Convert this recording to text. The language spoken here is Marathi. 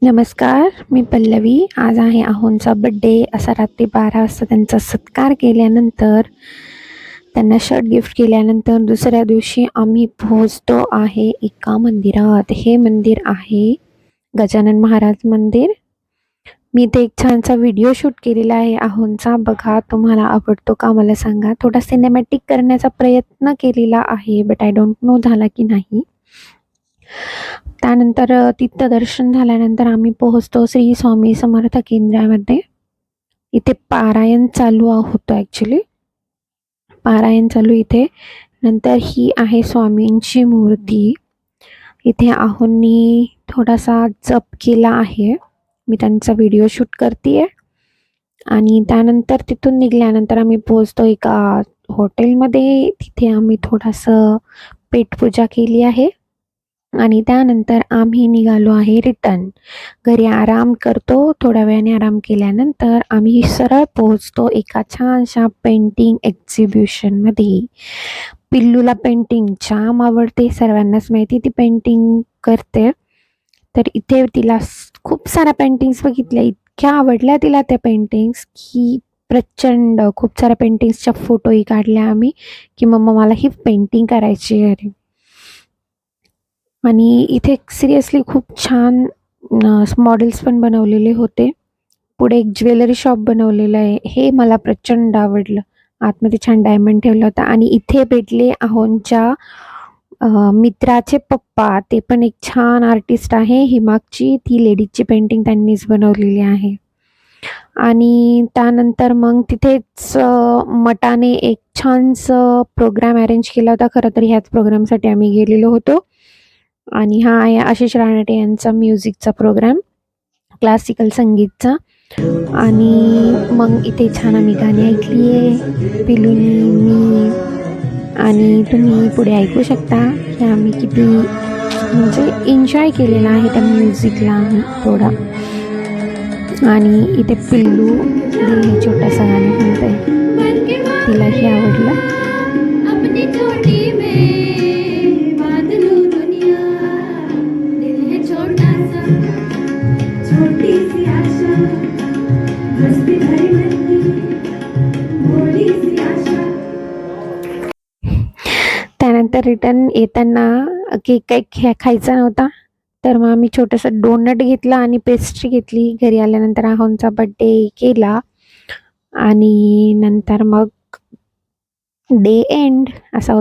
नमस्कार, मी पल्लवी. आज आहे आहोंचा बड्डे. असा रात्री 12 वाजता त्यांचा सत्कार केल्यानंतर, त्यांना शर्ट गिफ्ट केल्यानंतर दुसऱ्या दिवशी आम्ही पोहोचतो आहे एका मंदिरात. हे मंदिर आहे गजानन महाराज मंदिर. मी ते एक छानसा व्हिडिओ शूट केलेला आहे आहोंचा. बघा, तुम्हाला आवडतो का मला सांगा. थोडा सिनेमॅटिक करण्याचा प्रयत्न केलेला आहे, बट आय डोंट नो झाला की नाही. त्यानंतर तिथं दर्शन झाल्यानंतर आम्ही पोहोचतो श्री स्वामी समर्थ केंद्रामध्ये. इथे पारायण चालू होतं ॲक्च्युली. पारायण चालू इथे. नंतर ही आहे स्वामींची मूर्ती. इथे आहोंनी थोडासा जप केला आहे. मी त्यांचा व्हिडिओ शूट करते. आणि त्यानंतर तिथून निघाल्यानंतर आम्ही पोहोचतो एका हॉटेलमध्ये. तिथे आम्ही थोडंसं पेटपूजा केली आहे आणि त्यानंतर आम्ही निघालो आहे रिटर्न घरी. आराम करतो. थोड्या वेळाने आराम केल्यानंतर आम्ही सरळ पोहोचतो एका छानशा पेंटिंग एक्झिबिशनमध्ये. पिल्लूला पेंटिंग जाम आवडते, सर्वांनाच माहिती ती पेंटिंग करते. तर इथे तिला खूप साऱ्या पेंटिंग्स बघितल्या, इतक्या आवडल्या तिला त्या पेंटिंग्स की प्रचंड. खूप साऱ्या पेंटिंग्सच्या फोटोही काढल्या आम्ही की मम्मा मला ही पेंटिंग करायची आहे. आणि इथे सिरियसली खूप छान मॉडेल्स पण बनवलेले होते. पुढे एक ज्वेलरी शॉप बनवलेलं आहे, हे मला प्रचंड आवडलं. आतमध्ये छान डायमंड ठेवला होता. आणि इथे भेटले आहोंच्या मित्राचे पप्पा. ते पण एक छान आर्टिस्ट आहे. ही मागची ती लेडीजची पेंटिंग त्यांनीच बनवलेली आहे. आणि त्यानंतर मग तिथेच मठाने एक छानसं प्रोग्राम अरेंज केला होता. खरं तर ह्याच प्रोग्रामसाठी आम्ही गेलेलो होतो. आणि हा आहे आशिष रानडे यांचा म्युझिकचा प्रोग्राम, क्लासिकल संगीतचा. आणि मग इथे छान आम्ही गाणी ऐकली आहे, पिलूनी, मी. आणि तुम्ही पुढे ऐकू शकता की आम्ही किती म्हणजे एन्जॉय केलेला आहे त्या म्युझिकला थोडा. आणि इथे पिल्लू दिल हे छोटासा गाणं म्हणतंय, तिलाही आवडलं. त्यानंतर रिटर्न येताना केक काही खायचा नव्हता, तर मग आम्ही छोटंसं डोनट घेतला आणि पेस्ट्री घेतली. घरी आल्यानंतर आहोंचा बड्डे केला आणि नंतर मग डे एंड असा होता.